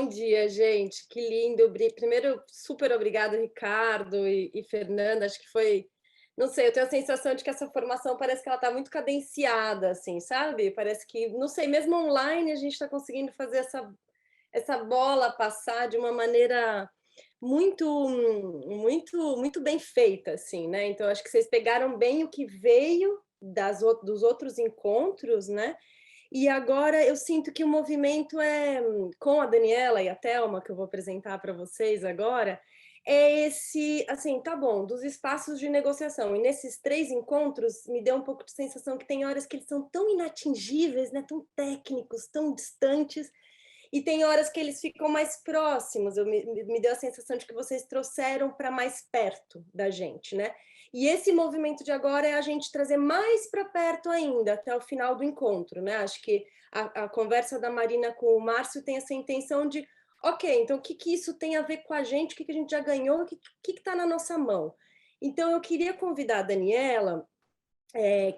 Bom dia, gente. Que lindo. Primeiro, super obrigado, Ricardo e Fernanda. Acho que foi, não sei, eu tenho a sensação de que essa formação parece que ela está muito cadenciada, assim, sabe? Parece que, não sei, mesmo online a gente está conseguindo fazer essa bola passar de uma maneira muito, muito bem feita, assim, né? Então, acho que vocês pegaram bem o que veio dos outros encontros, né? E agora eu sinto que o movimento com a Daniela e a Thelma, que eu vou apresentar para vocês agora, é esse, assim, tá bom, dos espaços de negociação. E nesses 3 encontros me deu um pouco de sensação que tem horas que eles são tão inatingíveis, né, tão técnicos, tão distantes, e tem horas que eles ficam mais próximos. Me deu a sensação de que vocês trouxeram para mais perto da gente, né? E esse movimento de agora é a gente trazer mais para perto ainda, até o final do encontro, né? Acho que a conversa da Marina com o Márcio tem essa intenção de, ok, então o que isso tem a ver com a gente, o que a gente já ganhou, o que está na nossa mão. Então eu queria convidar a Daniela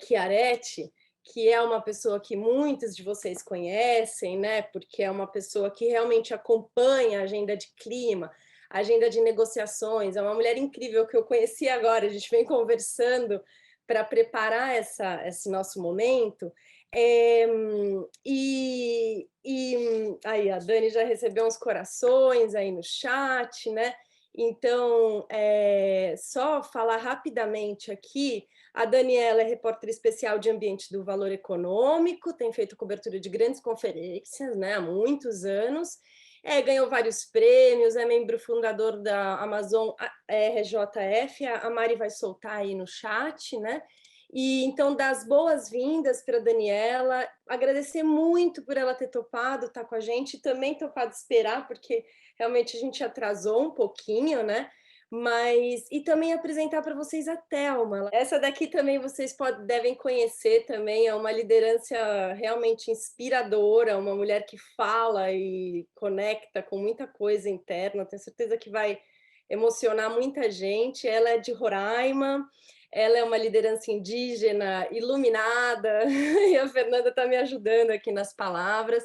Chiaretti, que é uma pessoa que muitos de vocês conhecem, né? Porque é uma pessoa que realmente acompanha a agenda de clima, a agenda de negociações. É uma mulher incrível que eu conheci agora. A gente vem conversando para preparar esse nosso momento. É, aí a Dani já recebeu uns corações aí no chat, né? Então, só falar rapidamente aqui. A Daniela é repórter especial de ambiente do Valor Econômico, tem feito cobertura de grandes conferências, né, há muitos anos, ganhou vários prêmios, é membro fundador da Amazon RJF, a Mari vai soltar aí no chat, né? E então, dar as boas-vindas para a Daniela, agradecer muito por ela ter topado estar com a gente, e também topado esperar, porque realmente a gente atrasou um pouquinho, né? Mas e também apresentar para vocês a Thelma. Essa daqui também vocês devem conhecer também, é uma liderança realmente inspiradora, uma mulher que fala e conecta com muita coisa interna, tenho certeza que vai emocionar muita gente. Ela é de Roraima, ela é uma liderança indígena iluminada, e a Fernanda está me ajudando aqui nas palavras.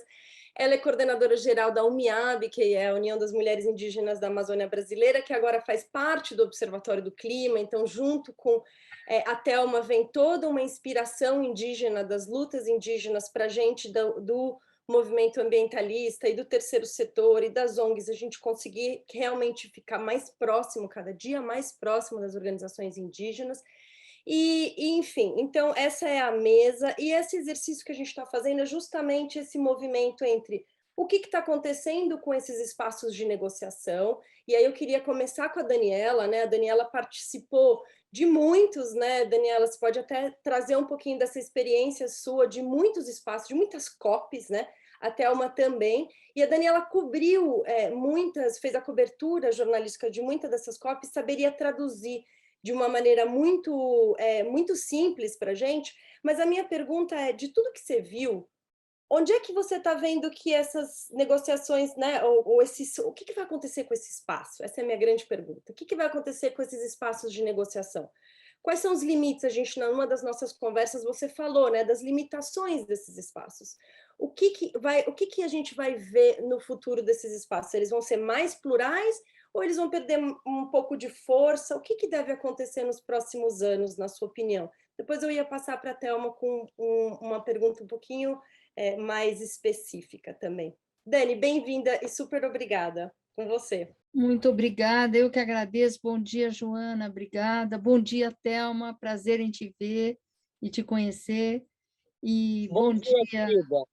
Ela é coordenadora geral da UMIAB, que é a União das Mulheres Indígenas da Amazônia Brasileira, que agora faz parte do Observatório do Clima. Então, junto com a Thelma, vem toda uma inspiração indígena, das lutas indígenas para a gente, do movimento ambientalista e do terceiro setor e das ONGs, a gente conseguir realmente ficar mais próximo, cada dia mais próximo das organizações indígenas. Enfim, então essa é a mesa, e esse exercício que a gente está fazendo é justamente esse movimento entre o que está acontecendo com esses espaços de negociação. E aí eu queria começar com a Daniela, né? A Daniela participou de muitos, né? Daniela, você pode até trazer um pouquinho dessa experiência sua de muitos espaços, de muitas COPs, né? Até uma também. E a Daniela cobriu muitas, fez a cobertura jornalística de muitas dessas COPs, saberia traduzir de uma maneira muito simples para a gente, mas a minha pergunta é, de tudo que você viu, onde é que você está vendo que essas negociações, né, o que vai acontecer com esse espaço? Essa é a minha grande pergunta. O que vai acontecer com esses espaços de negociação? Quais são os limites? A gente, numa das nossas conversas, você falou, né, das limitações desses espaços. O que a gente vai ver no futuro desses espaços? Eles vão ser mais plurais ou eles vão perder um pouco de força? O que deve acontecer nos próximos anos, na sua opinião? Depois eu ia passar para a Thelma com uma pergunta um pouquinho mais específica também. Dani, bem-vinda e super obrigada. Com você. Muito obrigada, eu que agradeço. Bom dia, Joana, obrigada. Bom dia, Thelma, prazer em te ver e te conhecer. E bom dia, querida.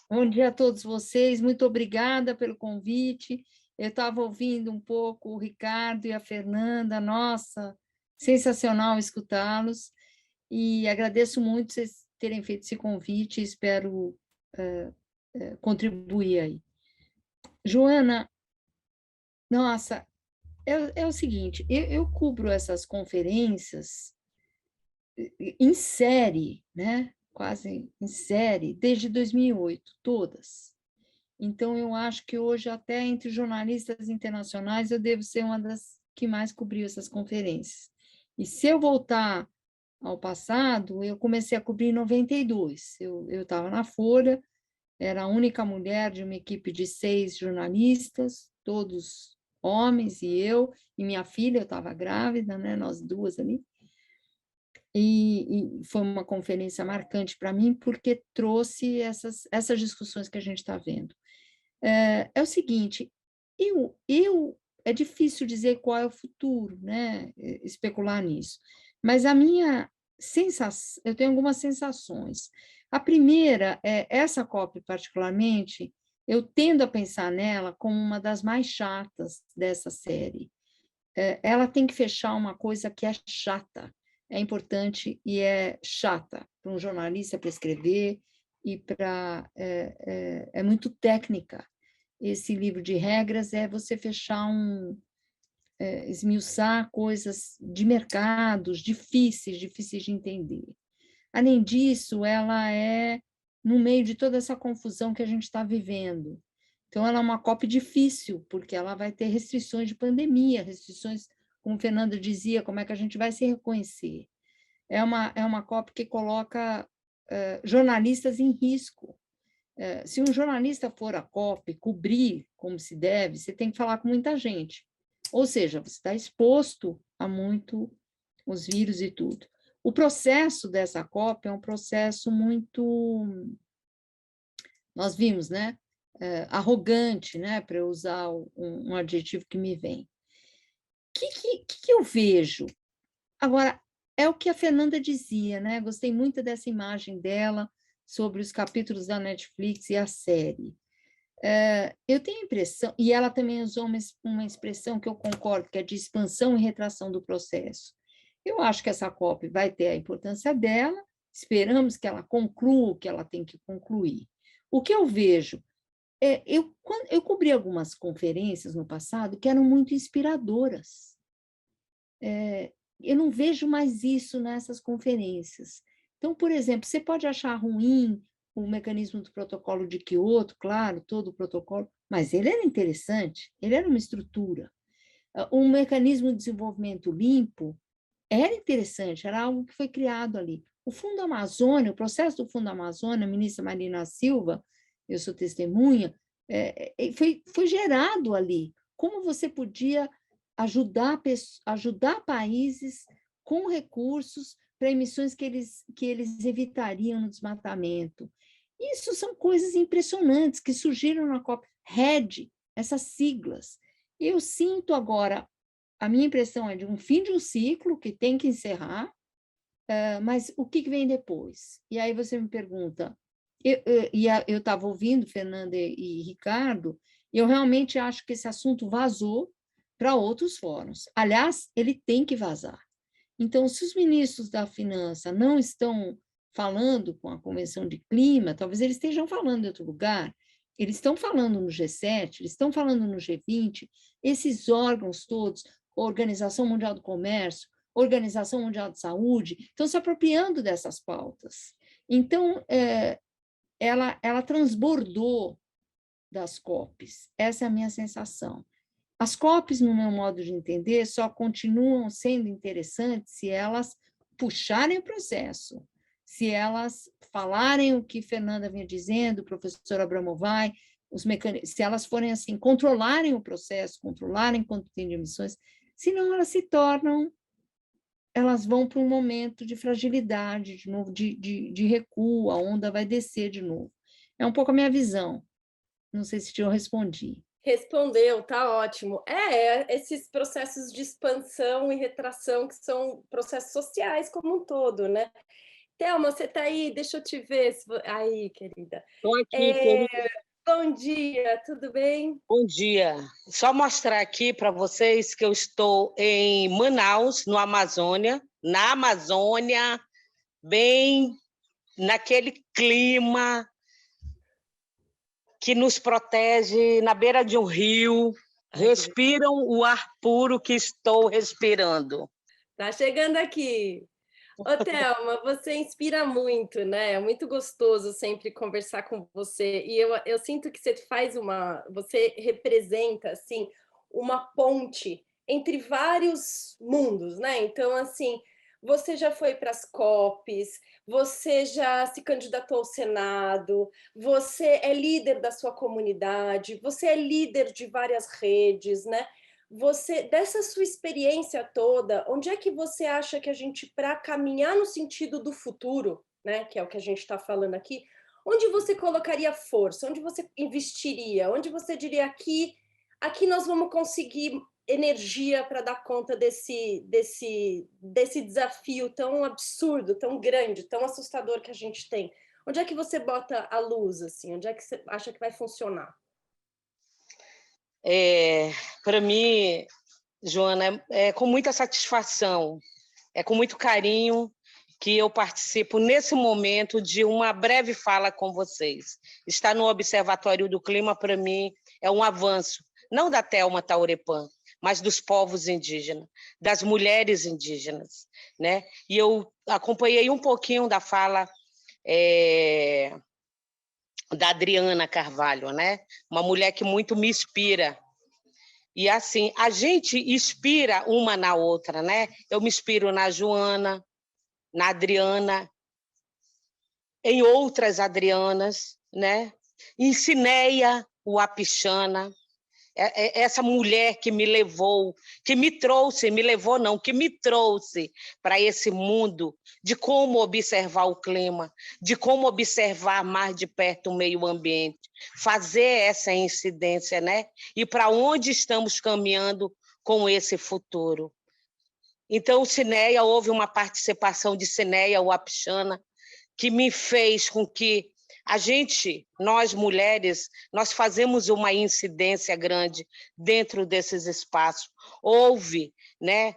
Bom dia a todos vocês, muito obrigada pelo convite. Eu estava ouvindo um pouco o Ricardo e a Fernanda, nossa, sensacional escutá-los, e agradeço muito vocês terem feito esse convite, espero contribuir aí. Joana, nossa, é o seguinte, eu cubro essas conferências em série, né? Quase em série, desde 2008, todas. Então, eu acho que hoje, até entre jornalistas internacionais, eu devo ser uma das que mais cobriu essas conferências. E se eu voltar ao passado, eu comecei a cobrir em 92. Eu estava na Folha, era a única mulher de uma equipe de 6 jornalistas, todos homens, e minha filha, eu estava grávida, né, nós duas ali. E foi uma conferência marcante para mim, porque trouxe essas discussões que a gente está vendo. É o seguinte, é difícil dizer qual é o futuro, né, especular nisso, mas a minha sensação, eu tenho algumas sensações. A primeira é, essa COP particularmente, eu tendo a pensar nela como uma das mais chatas dessa série. Ela tem que fechar uma coisa que é chata, é importante e é chata para um jornalista para escrever e para é muito técnica. Esse livro de regras é você fechar esmiuçar coisas de mercados difíceis de entender. Além disso, ela é no meio de toda essa confusão que a gente está vivendo. Então, ela é uma COP difícil, porque ela vai ter restrições de pandemia, restrições, como Fernanda dizia, como é que a gente vai se reconhecer. É uma COP que coloca jornalistas em risco. Se um jornalista for à COP cobrir como se deve, você tem que falar com muita gente. Ou seja, você está exposto a muito os vírus e tudo. O processo dessa COP é um processo muito, nós vimos, né? Arrogante, né? Para eu usar um adjetivo que me vem. O que eu vejo? Agora, é o que a Fernanda dizia, né? Gostei muito dessa imagem dela sobre os capítulos da Netflix e a série. Eu tenho a impressão, e ela também usou uma expressão que eu concordo, que é de expansão e retração do processo. Eu acho que essa COP vai ter a importância dela, esperamos que ela conclua o que ela tem que concluir. O que eu vejo, eu cobri algumas conferências no passado que eram muito inspiradoras. Eu não vejo mais isso nessas conferências. Então, por exemplo, você pode achar ruim o mecanismo do protocolo de Kyoto, claro, todo o protocolo, mas ele era interessante, ele era uma estrutura. Um mecanismo de desenvolvimento limpo era interessante, era algo que foi criado ali. O Fundo Amazônia, o processo do Fundo Amazônia, a ministra Marina Silva, eu sou testemunha, foi gerado ali. Como você podia ajudar países com recursos para emissões que eles evitariam no desmatamento. Isso são coisas impressionantes que surgiram na COP. RED, essas siglas. Eu sinto agora, a minha impressão é de um fim de um ciclo que tem que encerrar, mas o que vem depois? E aí você me pergunta, eu estava ouvindo Fernanda e Ricardo, e eu realmente acho que esse assunto vazou para outros fóruns. Aliás, ele tem que vazar. Então, se os ministros da Finança não estão falando com a Convenção de Clima, talvez eles estejam falando em outro lugar, eles estão falando no G7, eles estão falando no G20, esses órgãos todos, Organização Mundial do Comércio, Organização Mundial de Saúde, estão se apropriando dessas pautas. Então, ela transbordou das COPs, essa é a minha sensação. As COPs, no meu modo de entender, só continuam sendo interessantes se elas puxarem o processo, se elas falarem o que Fernanda vinha dizendo, o professor Abramovay, se elas forem assim, controlarem o processo, controlarem quanto tem de emissões, senão elas vão para um momento de fragilidade, de novo, de recuo, a onda vai descer de novo. É um pouco a minha visão. Não sei se eu respondi. Respondeu, tá ótimo. Esses processos de expansão e retração, que são processos sociais como um todo, né? Thelma, você está aí? Deixa eu te ver. Aí, querida. Estou aqui, querida. Bom dia, tudo bem? Bom dia. Só mostrar aqui para vocês que eu estou em Manaus, no Amazônia, na Amazônia, bem naquele clima que nos protege, na beira de um rio. Respiram o ar puro que estou respirando. Tá chegando aqui. Ô, Thelma, você inspira muito, né? É muito gostoso sempre conversar com você. E eu sinto que você representa, assim, uma ponte entre vários mundos, né? Então, assim, você já foi para as COPs, você já se candidatou ao Senado, você é líder da sua comunidade, você é líder de várias redes, né? Você, dessa sua experiência toda, onde é que você acha que a gente, para caminhar no sentido do futuro, né, que é o que a gente está falando aqui, onde você colocaria força, onde você investiria, onde você diria aqui nós vamos conseguir energia para dar conta desse desafio tão absurdo, tão grande, tão assustador que a gente tem? Onde é que você bota a luz, assim? Onde é que você acha que vai funcionar? Para mim, Joana, é com muita satisfação, é com muito carinho que eu participo nesse momento de uma breve fala com vocês. Estar no Observatório do Clima, para mim, é um avanço, não da Thelma Taurepã, mas dos povos indígenas, das mulheres indígenas, né? E eu acompanhei um pouquinho da fala da Adriana Carvalho, né? Uma mulher que muito me inspira. E assim, a gente inspira uma na outra, né? Eu me inspiro na Joana, na Adriana, em outras Adrianas, né? Em Cineia Wapichana, essa mulher que me levou, que me trouxe, me levou não, que me trouxe para esse mundo de como observar o clima, de como observar mais de perto o meio ambiente, fazer essa incidência, né? E para onde estamos caminhando com esse futuro. Então, Cineia, houve uma participação de Cineia Wapichana que me fez com que a gente, nós mulheres, nós fazemos uma incidência grande dentro desses espaços. Houve, né,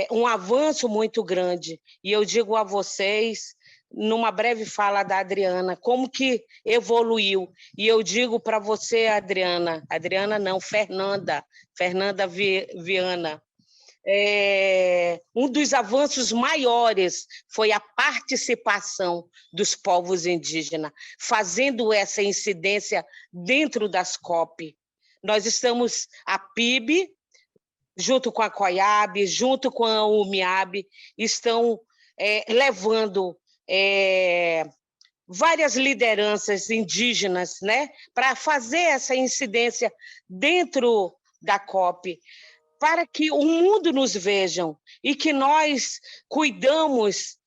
um avanço muito grande. E eu digo a vocês, numa breve fala da Adriana, como que evoluiu. E eu digo para você, Adriana não, Fernanda Viana, um dos avanços maiores foi a participação dos povos indígenas, fazendo essa incidência dentro das COP. Nós estamos, a PIB, junto com a COIAB, junto com a UMIAB, estão levando várias lideranças indígenas, né, para fazer essa incidência dentro da COP, para que o mundo nos vejam e que nós cuidamos,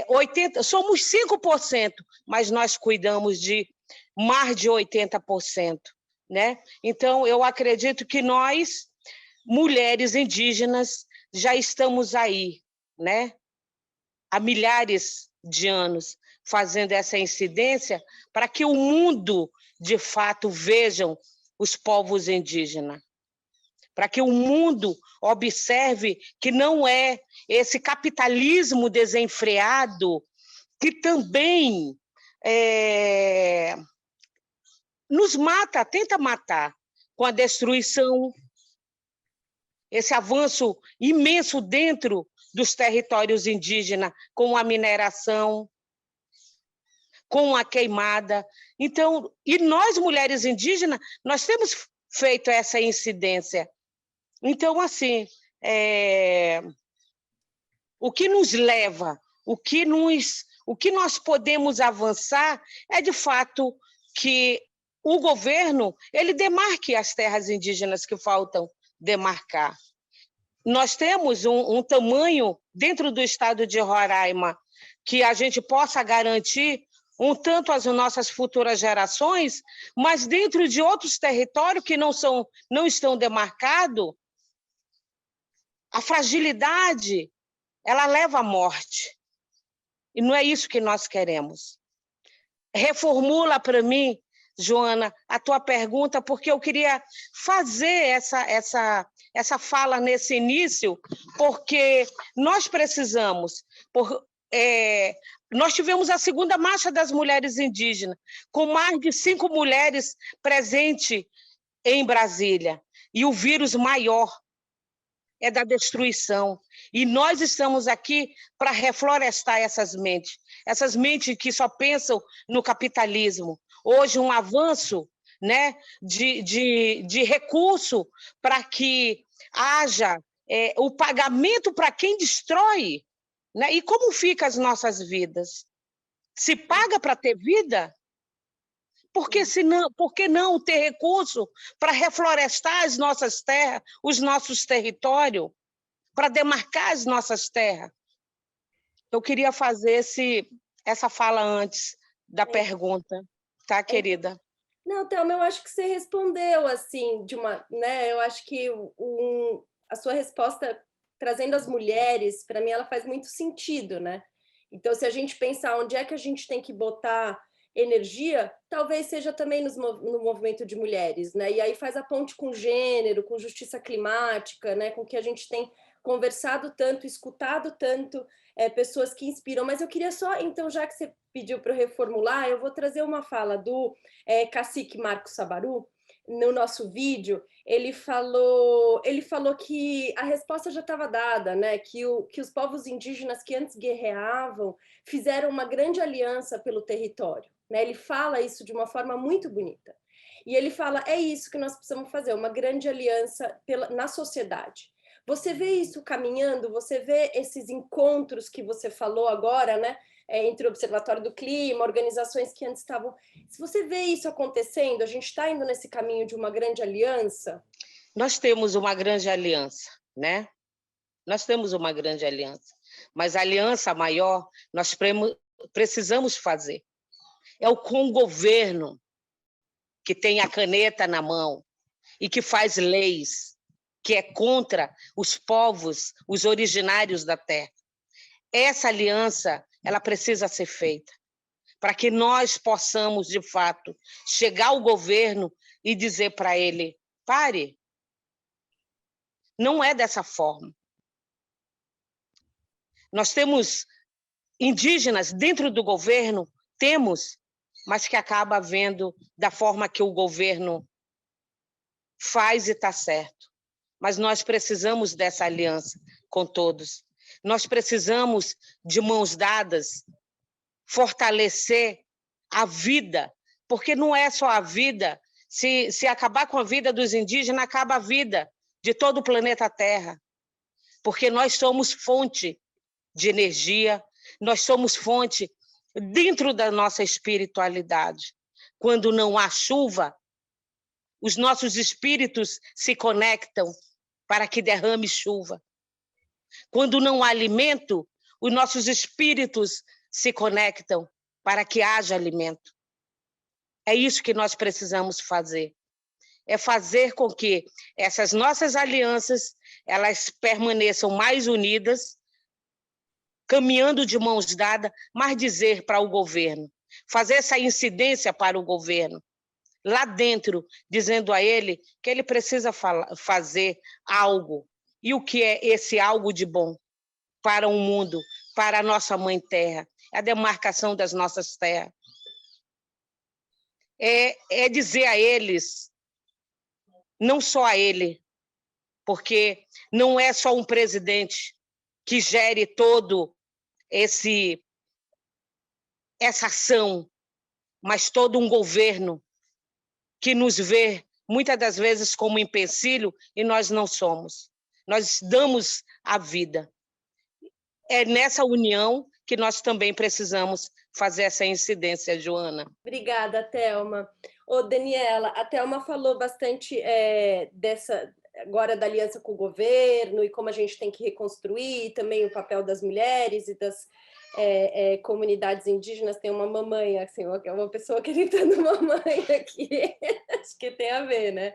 80%, somos 5%, mas nós cuidamos de mais de 80%, né? Então, eu acredito que nós, mulheres indígenas, já estamos aí, né? Há milhares de anos, fazendo essa incidência para que o mundo, de fato, vejam os povos indígenas, para que o mundo observe que não é esse capitalismo desenfreado que também nos mata, tenta matar, com a destruição, esse avanço imenso dentro dos territórios indígenas, com a mineração, com a queimada. Então, e nós, mulheres indígenas, nós temos feito essa incidência. Então, assim, o que nos leva, o que nós podemos avançar é, de fato, que o governo ele demarque as terras indígenas que faltam demarcar. Nós temos um tamanho dentro do estado de Roraima que a gente possa garantir um tanto às nossas futuras gerações, mas dentro de outros territórios que não estão demarcados, a fragilidade, ela leva à morte. E não é isso que nós queremos. Reformula para mim, Joana, a tua pergunta, porque eu queria fazer essa fala nesse início, porque nós precisamos... nós tivemos a segunda Marcha das Mulheres Indígenas, com mais de 5 mulheres presentes em Brasília, e o vírus maior é da destruição. E nós estamos aqui para reflorestar essas mentes que só pensam no capitalismo. Hoje, um avanço, né, de recurso para que haja o pagamento para quem destrói. né? E como ficam as nossas vidas? Se paga para ter vida? Por que não ter recurso para reflorestar as nossas terras, os nossos territórios, para demarcar as nossas terras? Eu queria fazer essa fala antes da pergunta, tá, querida? Não, Thelma, eu acho que você respondeu assim, né? Eu acho que a sua resposta trazendo as mulheres, para mim, ela faz muito sentido, né? Então, se a gente pensar onde é que a gente tem que botar energia, talvez seja também no movimento de mulheres, né? E aí faz a ponte com gênero, com justiça climática, né? Com o que a gente tem conversado tanto, escutado tanto, pessoas que inspiram. Mas eu queria só, então, já que você pediu para eu reformular, eu vou trazer uma fala do cacique Marcos Sabaru, no nosso vídeo, ele falou que a resposta já estava dada, né? Que os povos indígenas que antes guerreavam fizeram uma grande aliança pelo território. Né? Ele fala isso de uma forma muito bonita. E ele fala, é isso que nós precisamos fazer, uma grande aliança na sociedade. Você vê isso caminhando, você vê esses encontros que você falou agora, né? Entre o Observatório do Clima, organizações que antes estavam... Se você vê isso acontecendo, a gente está indo nesse caminho de uma grande aliança? Nós temos uma grande aliança, né? Nós temos uma grande aliança, mas a aliança maior nós precisamos fazer. É com o governo que tem a caneta na mão e que faz leis, que é contra os povos, os originários da terra. Essa aliança, ela precisa ser feita para que nós possamos, de fato, chegar ao governo e dizer para ele, pare, não é dessa forma. Nós temos indígenas dentro do governo, temos, mas que acaba vendo da forma que o governo faz e está certo. Mas nós precisamos dessa aliança com todos. Nós precisamos, de mãos dadas, fortalecer a vida, porque não é só a vida. Se acabar com a vida dos indígenas, acaba a vida de todo o planeta Terra, porque nós somos fonte de energia, nós somos fonte dentro da nossa espiritualidade. Quando não há chuva, os nossos espíritos se conectam para que derrame chuva. Quando não há alimento, os nossos espíritos se conectam para que haja alimento. É isso que nós precisamos fazer. É fazer com que essas nossas alianças elas permaneçam mais unidas, caminhando de mãos dadas, mas dizer para o governo, fazer essa incidência para o governo, lá dentro, dizendo a ele que ele precisa fazer algo. E o que é esse algo de bom para o mundo, para a nossa mãe terra, a demarcação das nossas terras? É dizer a eles, não só a ele, porque não é só um presidente que gere todo essa ação, mas todo um governo que nos vê, muitas das vezes, como empecilho, e nós não somos. Nós damos a vida. É nessa união que nós também precisamos fazer essa incidência, Joana. Obrigada, Thelma. Ô, Daniela, a Thelma falou bastante agora da aliança com o governo e como a gente tem que reconstruir, também o papel das mulheres e das comunidades indígenas. Tem uma mamãe, assim, uma pessoa gritando mamãe aqui, acho que tem a ver, né?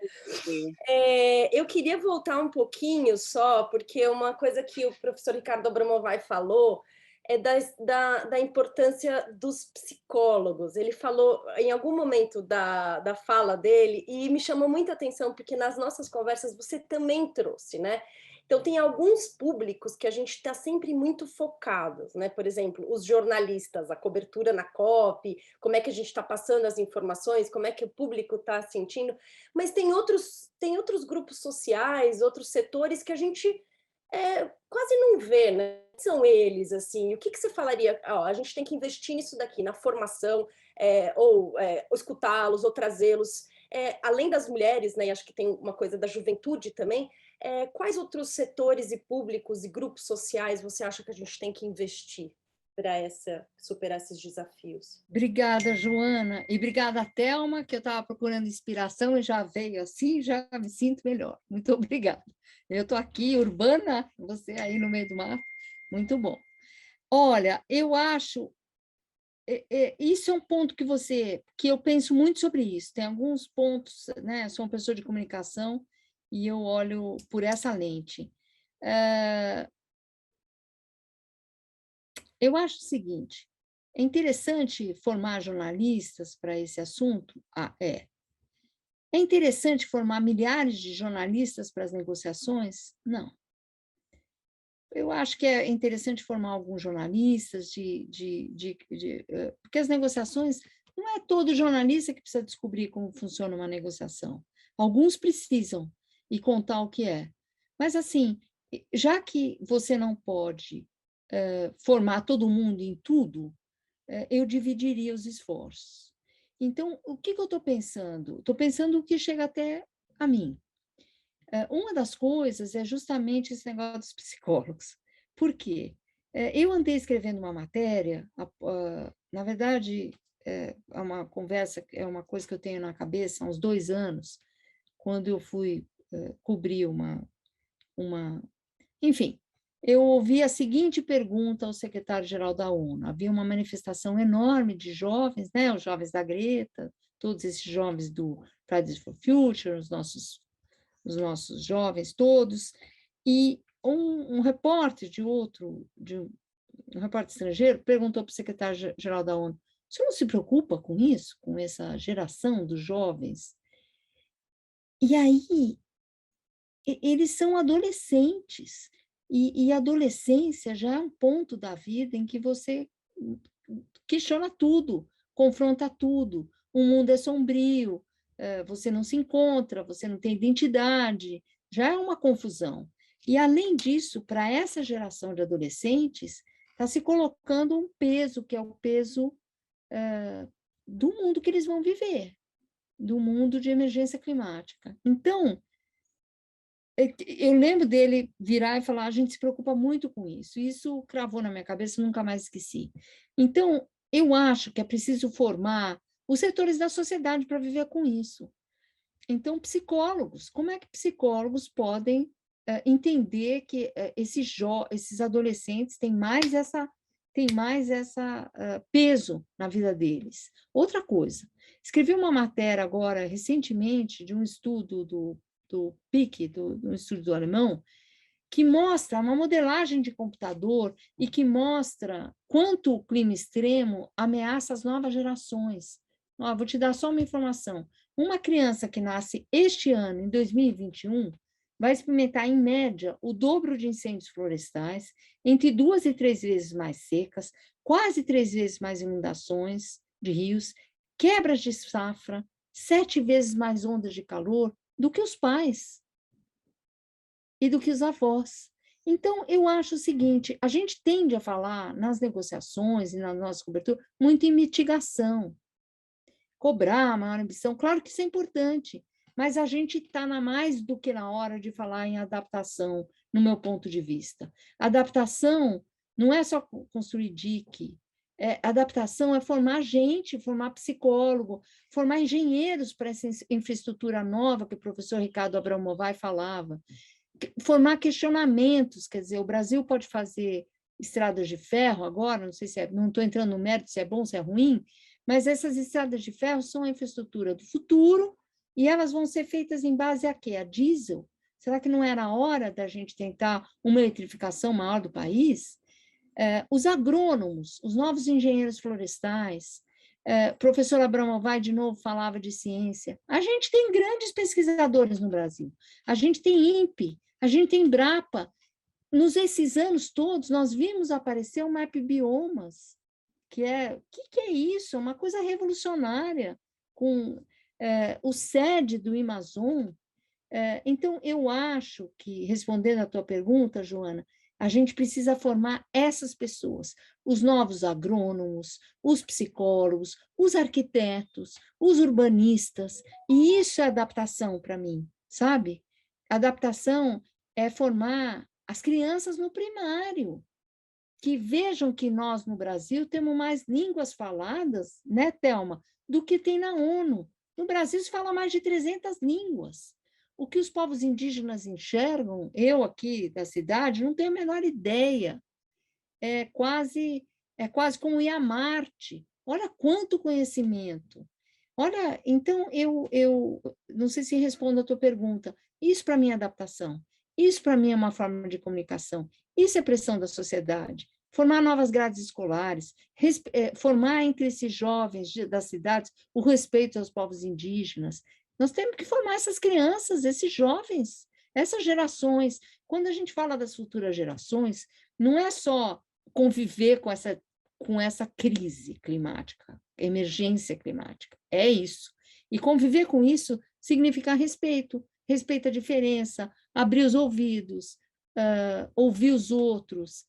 Eu queria voltar um pouquinho só, porque uma coisa que o professor Ricardo Abramovay falou é da importância dos psicólogos. Ele falou em algum momento da fala dele, e me chamou muita atenção, porque nas nossas conversas você também trouxe, né? Então, tem alguns públicos que a gente está sempre muito focados, né? Por exemplo, os jornalistas, a cobertura na COP, como é que a gente está passando as informações, como é que o público está sentindo, mas tem outros grupos sociais, outros setores que a gente quase não vê, né? São eles, assim, o que você falaria? A gente tem que investir nisso daqui, na formação, ou escutá-los, ou trazê-los. além das mulheres, né, e acho que tem uma coisa da juventude também, quais outros setores e públicos e grupos sociais você acha que a gente tem que investir para superar esses desafios? Obrigada, Joana, e obrigada, Thelma, que eu estava procurando inspiração e já veio assim, já me sinto melhor. Muito obrigada. Eu estou aqui, urbana, você aí no meio do mar, muito bom. Olha, eu acho, isso é um ponto que eu penso muito sobre isso, tem alguns pontos, né, sou uma pessoa de comunicação e eu olho por essa lente. Eu acho o seguinte, é interessante formar jornalistas para esse assunto? É. É interessante formar milhares de jornalistas para as negociações? Não. Eu acho que é interessante formar alguns jornalistas, porque as negociações, não é todo jornalista que precisa descobrir como funciona uma negociação. Alguns precisam e contar o que é. Mas, assim, já que você não pode formar todo mundo em tudo, eu dividiria os esforços. Então, o que eu estou pensando? Estou pensando o que chega até a mim. Uma das coisas é justamente esse negócio dos psicólogos. Por quê? Eu andei escrevendo uma matéria, na verdade, é uma conversa, é uma coisa que eu tenho na cabeça há uns 2 anos, quando eu fui cobrir enfim, eu ouvi a seguinte pergunta ao secretário-geral da ONU. Havia uma manifestação enorme de jovens, né, os jovens da Greta, todos esses jovens do Fridays for Future, os nossos jovens todos, e um repórter um repórter estrangeiro perguntou para o secretário-geral da ONU: o senhor não se preocupa com isso, com essa geração dos jovens? E aí, eles são adolescentes, e a adolescência já é um ponto da vida em que você questiona tudo, confronta tudo, o mundo é sombrio, você não se encontra, você não tem identidade, já é uma confusão. E, além disso, para essa geração de adolescentes, está se colocando um peso, que é o peso do mundo que eles vão viver, do mundo de emergência climática. Então, eu lembro dele virar e falar: a gente se preocupa muito com isso. Isso cravou na minha cabeça, nunca mais esqueci. Então, eu acho que é preciso formar os setores da sociedade para viver com isso. Então, psicólogos, como é que psicólogos podem entender que esses adolescentes têm mais essa peso na vida deles? Outra coisa, escrevi uma matéria agora, recentemente, de um estudo do PIC, do Instituto Alemão, que mostra uma modelagem de computador e que mostra quanto o clima extremo ameaça as novas gerações. Vou te dar só uma informação. Uma criança que nasce este ano, em 2021, vai experimentar, em média, o dobro de incêndios florestais, entre 2 e 3 vezes mais secas, quase 3 vezes mais inundações de rios, quebras de safra, 7 vezes mais ondas de calor do que os pais e do que os avós. Então, eu acho o seguinte, a gente tende a falar nas negociações e na nossa cobertura muito em mitigação, cobrar maior ambição, claro que isso é importante, mas a gente está mais do que na hora de falar em adaptação, no meu ponto de vista. Adaptação não é só construir dique, adaptação é formar gente, formar psicólogo, formar engenheiros para essa infraestrutura nova que o professor Ricardo Abramovay falava, formar questionamentos, quer dizer, o Brasil pode fazer estradas de ferro agora, não sei se não estou entrando no mérito se é bom, se é ruim, mas essas estradas de ferro são a infraestrutura do futuro e elas vão ser feitas em base a quê? A diesel? Será que não era a hora da gente tentar uma eletrificação maior do país? Os agrônomos, os novos engenheiros florestais, professor Abramovay, de novo, falava de ciência. A gente tem grandes pesquisadores no Brasil. A gente tem INPE, a gente tem Embrapa. Nesses anos todos, nós vimos aparecer o Map Biomas, que é isso? É uma coisa revolucionária, com o SED do Amazon. Então, eu acho que, respondendo à tua pergunta, Joana, A gente precisa formar essas pessoas, os novos agrônomos, os psicólogos, os arquitetos, os urbanistas, e isso é adaptação para mim, sabe? Adaptação é formar as crianças no primário, que vejam que nós, no Brasil, temos mais línguas faladas, né, Thelma, do que tem na ONU. No Brasil se fala mais de 300 línguas. O que os povos indígenas enxergam, eu aqui da cidade, não tenho a menor ideia. É quase como ir a Marte. Olha quanto conhecimento. Olha, então, eu não sei se respondo a tua pergunta. Isso para mim é adaptação. Isso para mim é uma forma de comunicação. Isso é pressão da sociedade. Formar novas grades escolares, formar entre esses jovens das cidades o respeito aos povos indígenas. Nós temos que formar essas crianças, esses jovens, essas gerações. Quando a gente fala das futuras gerações, não é só conviver com essa crise climática, emergência climática. É isso. E conviver com isso significa respeito, respeito à diferença, abrir os ouvidos, ouvir os outros.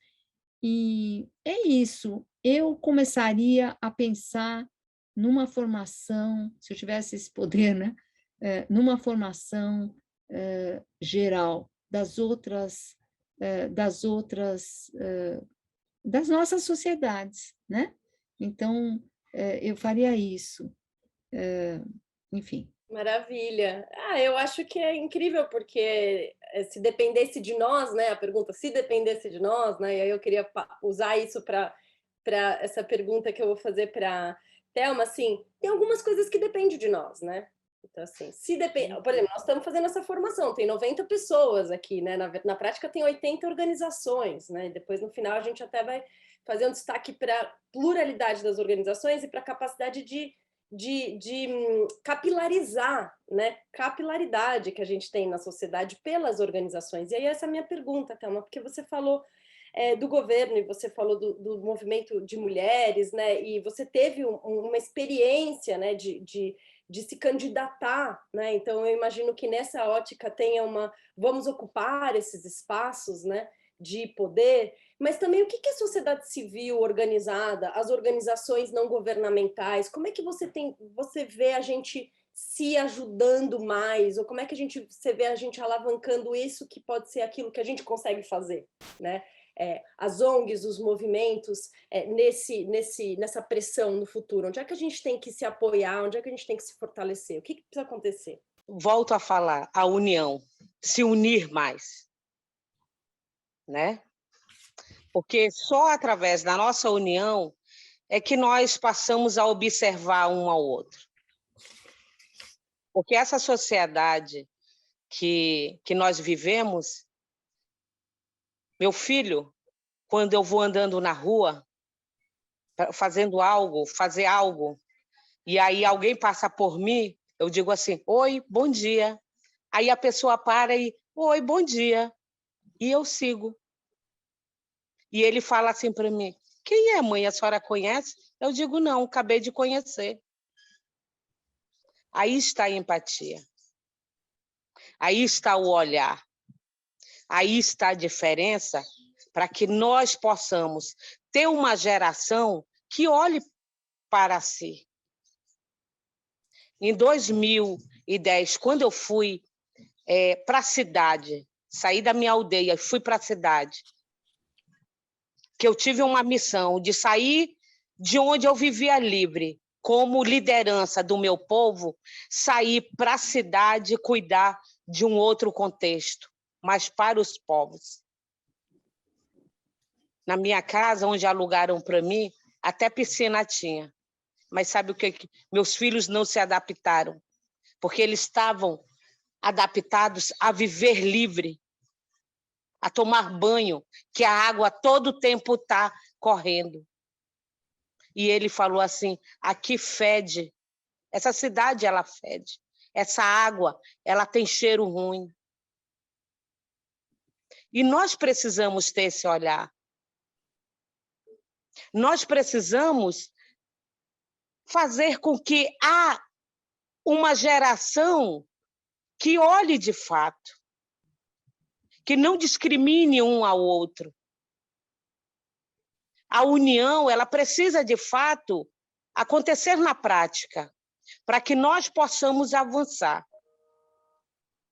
E é isso. Eu começaria a pensar numa formação, se eu tivesse esse poder, né? Numa formação geral das nossas sociedades, né? Então, eu faria isso. Enfim. Maravilha. Eu acho que é incrível, porque se dependesse de nós, né? A pergunta, se dependesse de nós, né? E aí eu queria usar isso para essa pergunta que eu vou fazer para Thelma, assim, tem algumas coisas que dependem de nós, né? Então, assim, se depende... Por exemplo, nós estamos fazendo essa formação, tem 90 pessoas aqui, né? Na prática tem 80 organizações, né? E depois, no final, a gente até vai fazer um destaque para a pluralidade das organizações e para a capacidade de capilarizar, né? Capilaridade que a gente tem na sociedade pelas organizações. E aí essa é a minha pergunta, Thelma, porque você falou do governo e você falou do movimento de mulheres, né? E você teve uma experiência, né? De se candidatar, né? Então eu imagino que nessa ótica tenha vamos ocupar esses espaços, né? De poder, mas também o que é a sociedade civil organizada, as organizações não governamentais, como é que você vê a gente se ajudando mais, ou como é que você vê a gente alavancando isso que pode ser aquilo que a gente consegue fazer, né? As ONGs, os movimentos, nessa pressão no futuro, onde é que a gente tem que se apoiar, onde é que a gente tem que se fortalecer, o que precisa acontecer? Volto a falar, a união, se unir mais, né? Porque só através da nossa união é que nós passamos a observar um ao outro. Porque essa sociedade que nós vivemos, meu filho, quando eu vou andando na rua, fazendo algo, fazer algo, e aí alguém passa por mim, eu digo assim, oi, bom dia. Aí a pessoa para e, oi, bom dia. E eu sigo. E ele fala assim para mim, quem é, mãe? A senhora conhece? Eu digo, não, acabei de conhecer. Aí está a empatia. Aí está o olhar. Aí está a diferença para que nós possamos ter uma geração que olhe para si. Em 2010, quando eu fui para a cidade, saí da minha aldeia e fui para a cidade, que eu tive uma missão de sair de onde eu vivia livre, como liderança do meu povo, sair para a cidade e cuidar de um outro contexto, mas para os povos. Na minha casa, onde alugaram para mim, até piscina tinha. Mas sabe o que? Meus filhos não se adaptaram, porque eles estavam adaptados a viver livre, a tomar banho, que a água todo o tempo está correndo. E ele falou assim, aqui fede, essa cidade ela fede, essa água ela tem cheiro ruim. E nós precisamos ter esse olhar. Nós precisamos fazer com que há uma geração que olhe de fato, que não discrimine um ao outro, a união ela precisa, de fato, acontecer na prática, para que nós possamos avançar.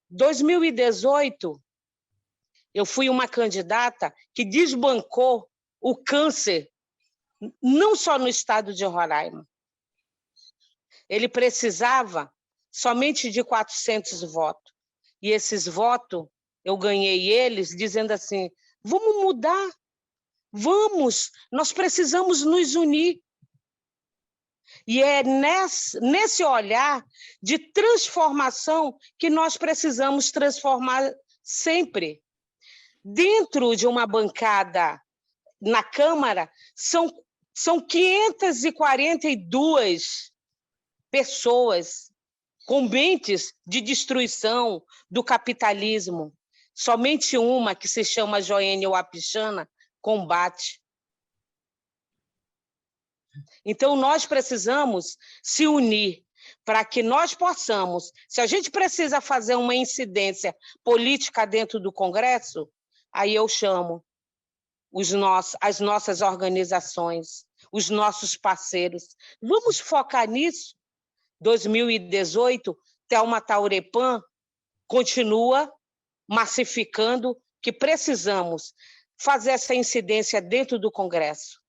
2018, eu fui uma candidata que desbancou o câncer, não só no estado de Roraima. Ele precisava somente de 400 votos. E esses votos, eu ganhei eles dizendo assim, vamos mudar, vamos, nós precisamos nos unir. E é nesse olhar de transformação que nós precisamos transformar sempre. Dentro de uma bancada na Câmara, são 542 pessoas com mentes de destruição do capitalismo. Somente uma, que se chama Joênia Wapichana, combate. Então, nós precisamos se unir para que nós possamos, se a gente precisa fazer uma incidência política dentro do Congresso, aí eu chamo as nossas organizações, os nossos parceiros. Vamos focar nisso. 2018, Thelma Taurepan continua massificando que precisamos fazer essa incidência dentro do Congresso.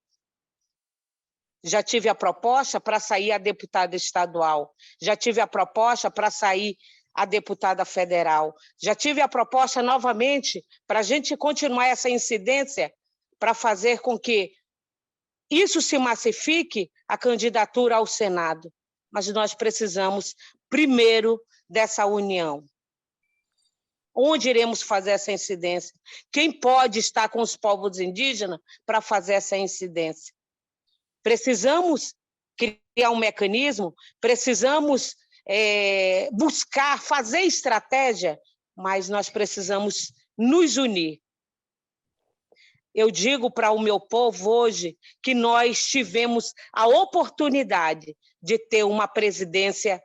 Já tive a proposta para sair a deputada estadual, já tive a proposta para sair a deputada federal, já tive a proposta novamente para a gente continuar essa incidência para fazer com que isso se massifique a candidatura ao Senado. Mas nós precisamos, primeiro, dessa união. Onde iremos fazer essa incidência? Quem pode estar com os povos indígenas para fazer essa incidência? Precisamos criar um mecanismo, precisamos buscar, fazer estratégia, mas nós precisamos nos unir. Eu digo para o meu povo hoje que nós tivemos a oportunidade de ter uma presidência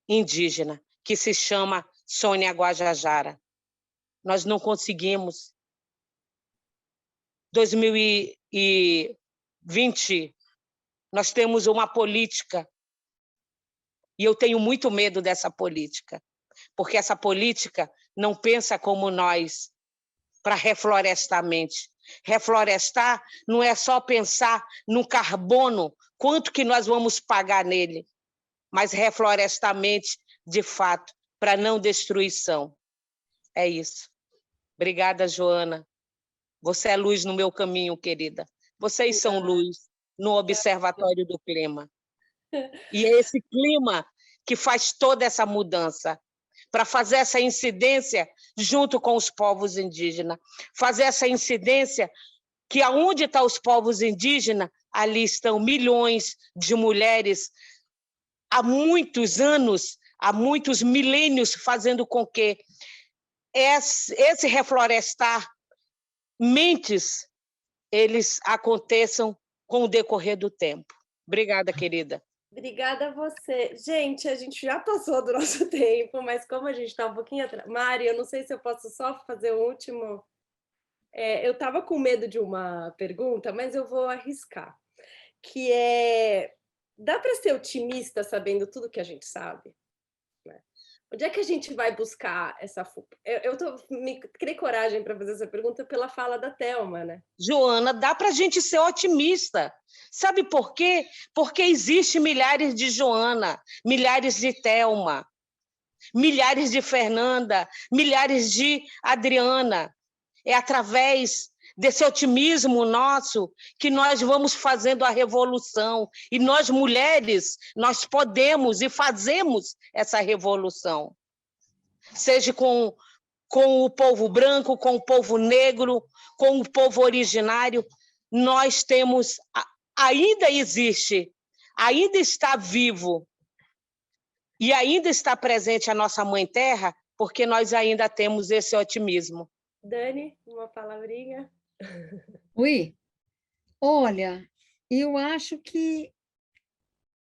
indígena, que se chama Sônia Guajajara. Nós não conseguimos. 2020, nós temos uma política, e eu tenho muito medo dessa política, porque essa política não pensa como nós, para reflorestar a mente. Reflorestar não é só pensar no carbono, quanto que nós vamos pagar nele, mas reflorestar a mente, de fato, para não destruição. É isso. Obrigada, Joana. Você é luz no meu caminho, querida. Vocês são luz no Observatório do Clima. E é esse clima que faz toda essa mudança, para fazer essa incidência junto com os povos indígenas, fazer essa incidência que aonde estão os povos indígenas, ali estão milhões de mulheres há muitos anos, há muitos milênios, fazendo com que esse reflorestar mentes, eles aconteçam com o decorrer do tempo. Obrigada, querida. Obrigada a você. Gente, a gente já passou do nosso tempo, mas como a gente está um pouquinho atrás... Mari, eu não sei se eu posso só fazer o último... eu estava com medo de uma pergunta, mas eu vou arriscar. Que é... Dá para ser otimista sabendo tudo que a gente sabe? Né? Onde é que a gente vai buscar essa... me criei coragem para fazer essa pergunta pela fala da Thelma, né? Joana, dá para a gente ser otimista. Sabe por quê? Porque existe milhares de Joana, milhares de Thelma, milhares de Fernanda, milhares de Adriana. É através desse otimismo nosso que nós vamos fazendo a revolução. E nós, mulheres, nós podemos e fazemos essa revolução. Seja com o povo branco, com o povo negro, com o povo originário, nós temos, ainda existe, ainda está vivo e ainda está presente a nossa Mãe Terra, porque nós ainda temos esse otimismo. Dani, uma palavrinha? Oi, olha, eu acho que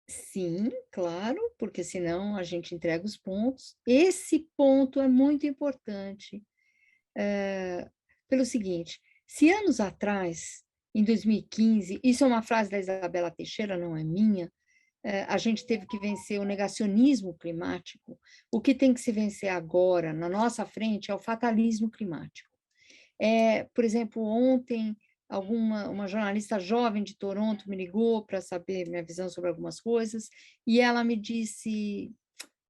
sim, claro, porque senão a gente entrega os pontos. Esse ponto é muito importante, pelo seguinte, se anos atrás em 2015, isso é uma frase da Isabela Teixeira, não é minha, a gente teve que vencer o negacionismo climático. O que tem que se vencer agora, na nossa frente, é o fatalismo climático. Por exemplo, ontem, uma jornalista jovem de Toronto me ligou para saber minha visão sobre algumas coisas, e ela me disse,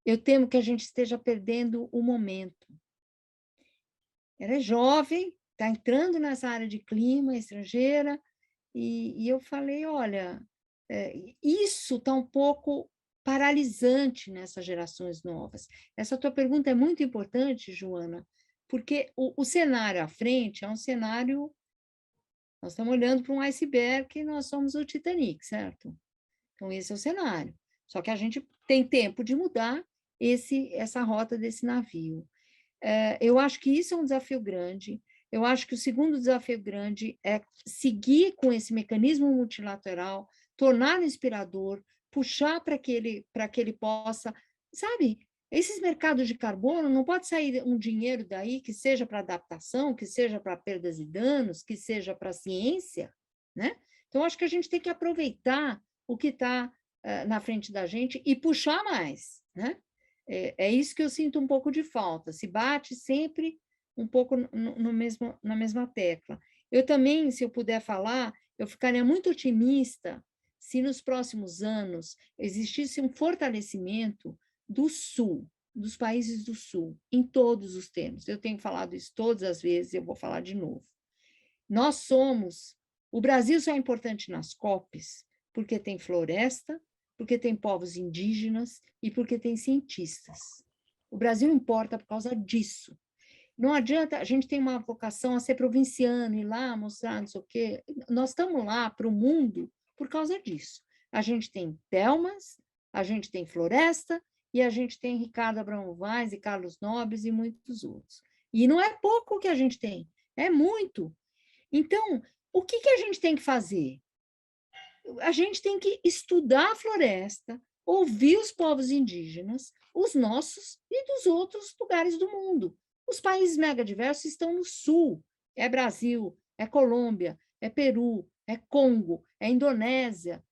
eu temo que a gente esteja perdendo o momento. Ela é jovem, está entrando nessa área de clima estrangeira, e eu falei, olha, isso está um pouco paralisante nessas gerações novas. Essa tua pergunta é muito importante, Joana, porque o cenário à frente é um cenário... Nós estamos olhando para um iceberg e nós somos o Titanic, certo? Então, esse é o cenário. Só que a gente tem tempo de mudar essa rota desse navio. Eu acho que isso é um desafio grande. Eu acho que o segundo desafio grande é seguir com esse mecanismo multilateral, torná-lo inspirador, puxar para que ele possa, sabe, esses mercados de carbono, não pode sair um dinheiro daí que seja para adaptação, que seja para perdas e danos, que seja para ciência, né? Então, acho que a gente tem que aproveitar o que está na frente da gente e puxar mais, né? É isso que eu sinto um pouco de falta, se bate sempre um pouco na mesma tecla. Eu também, se eu puder falar, eu ficaria muito otimista se nos próximos anos existisse um fortalecimento do Sul, dos países do Sul, em todos os termos. Eu tenho falado isso todas as vezes, eu vou falar de novo. O Brasil só é importante nas COPs porque tem floresta, porque tem povos indígenas e porque tem cientistas. O Brasil importa por causa disso. Não adianta, a gente tem uma vocação a ser provinciano, ir lá mostrar não sei o quê. Nós estamos lá para o mundo por causa disso. A gente tem Telmas, a gente tem floresta e a gente tem Ricardo Abraão Vaz e Carlos Nobres e muitos outros. E não é pouco que a gente tem, é muito. Então, o que a gente tem que fazer? A gente tem que estudar a floresta, ouvir os povos indígenas, os nossos e dos outros lugares do mundo. Os países megadiversos estão no sul, é Brasil, é Colômbia, é Peru, é Congo, é Indonésia.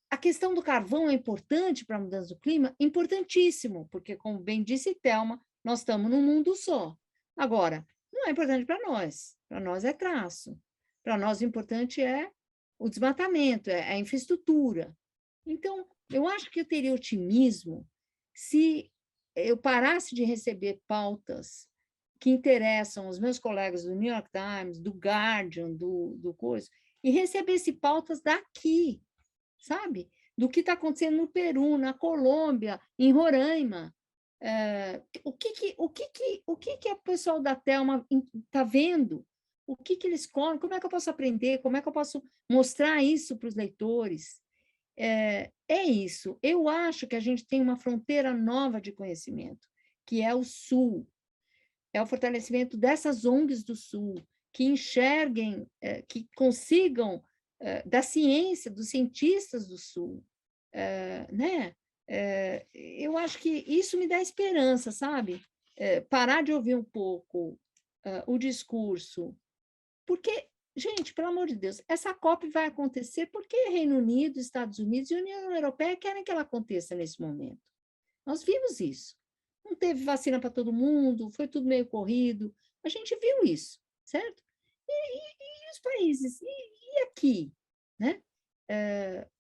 A questão do carvão é importante para a mudança do clima? Importantíssimo, porque, como bem disse Thelma, nós estamos num mundo só. Agora, não é importante para nós é traço. Para nós o importante é o desmatamento, é a infraestrutura. Então, eu acho que eu teria otimismo se eu parasse de receber pautas que interessam os meus colegas do New York Times, do Guardian, do coisa, e recebesse pautas daqui, sabe? Do que está acontecendo no Peru, na Colômbia, em Roraima. O que o pessoal da Telma está vendo? O que eles comem? Como é que eu posso aprender? Como é que eu posso mostrar isso para os leitores? É isso. Eu acho que a gente tem uma fronteira nova de conhecimento, que é o Sul. É o fortalecimento dessas ONGs do Sul, que enxerguem, que consigam, da ciência, dos cientistas do Sul, né? Eu acho que isso me dá esperança, sabe? Parar de ouvir um pouco o discurso, porque, gente, pelo amor de Deus, essa COP vai acontecer porque Reino Unido, Estados Unidos e União Europeia querem que ela aconteça nesse momento. Nós vimos isso. Não teve vacina para todo mundo, foi tudo meio corrido. A gente viu isso, certo? E os países? E aqui? Né?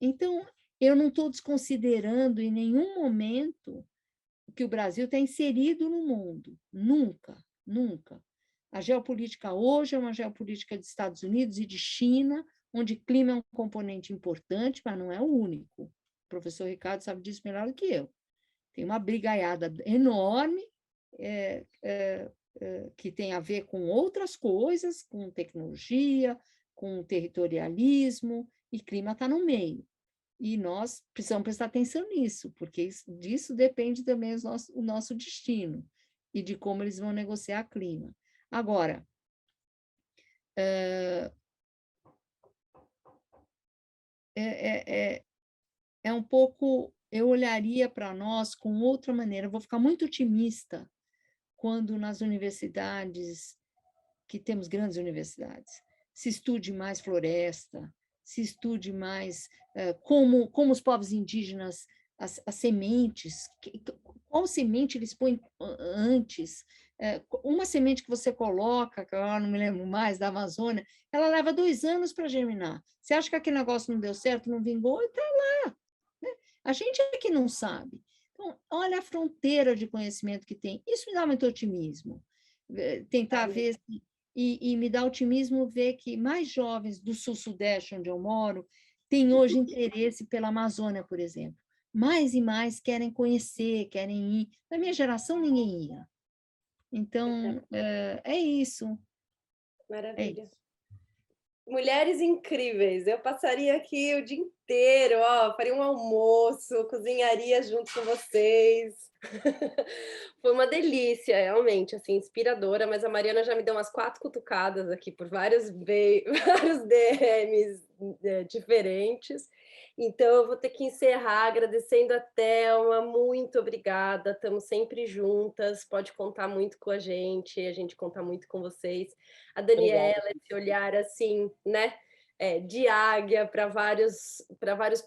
Então, eu não estou desconsiderando em nenhum momento que o Brasil está inserido no mundo. Nunca, nunca. A geopolítica hoje é uma geopolítica dos Estados Unidos e de China, onde clima é um componente importante, mas não é o único. O professor Ricardo sabe disso melhor do que eu. Tem uma brigaiada enorme que tem a ver com outras coisas, com tecnologia, com territorialismo, e clima está no meio. E nós precisamos prestar atenção nisso, porque disso depende também o nosso destino e de como eles vão negociar clima. Agora, é um pouco... Eu olharia para nós com outra maneira. Eu vou ficar muito otimista quando nas universidades, que temos grandes universidades, se estude mais floresta, se estude mais como os povos indígenas, as sementes, qual semente eles põem antes. Uma semente que você coloca, que eu não me lembro mais, da Amazônia, ela leva 2 anos para germinar. Você acha que aquele negócio não deu certo, não vingou? Está lá. Né? A gente é que não sabe. Então, olha a fronteira de conhecimento que tem. Isso me dá muito otimismo. Tentar ver, e me dá otimismo ver que mais jovens do sul-sudeste, onde eu moro, têm hoje interesse pela Amazônia, por exemplo. Mais e mais querem conhecer, querem ir. Na minha geração, ninguém ia. Então, é isso. Maravilha. Mulheres incríveis, eu passaria aqui o dia inteiro, ó, faria um almoço, cozinharia junto com vocês. Foi uma delícia, realmente, assim, inspiradora, mas a Mariana já me deu umas 4 cutucadas aqui por vários DMs diferentes, então eu vou ter que encerrar agradecendo a Thelma, muito obrigada, estamos sempre juntas, pode contar muito com a gente conta muito com vocês. A Daniela, esse olhar assim, né, de águia para vários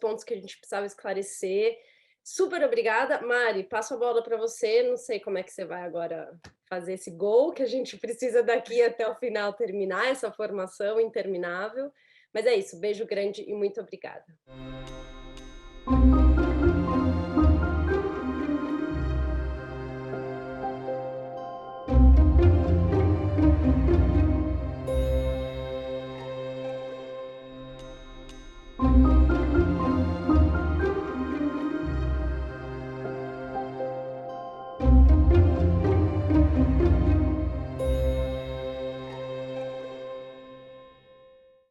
pontos que a gente precisava esclarecer. Super obrigada. Mari, passo a bola para você, não sei como é que você vai agora fazer esse gol, que a gente precisa daqui até o final terminar essa formação interminável, mas é isso, beijo grande e muito obrigada.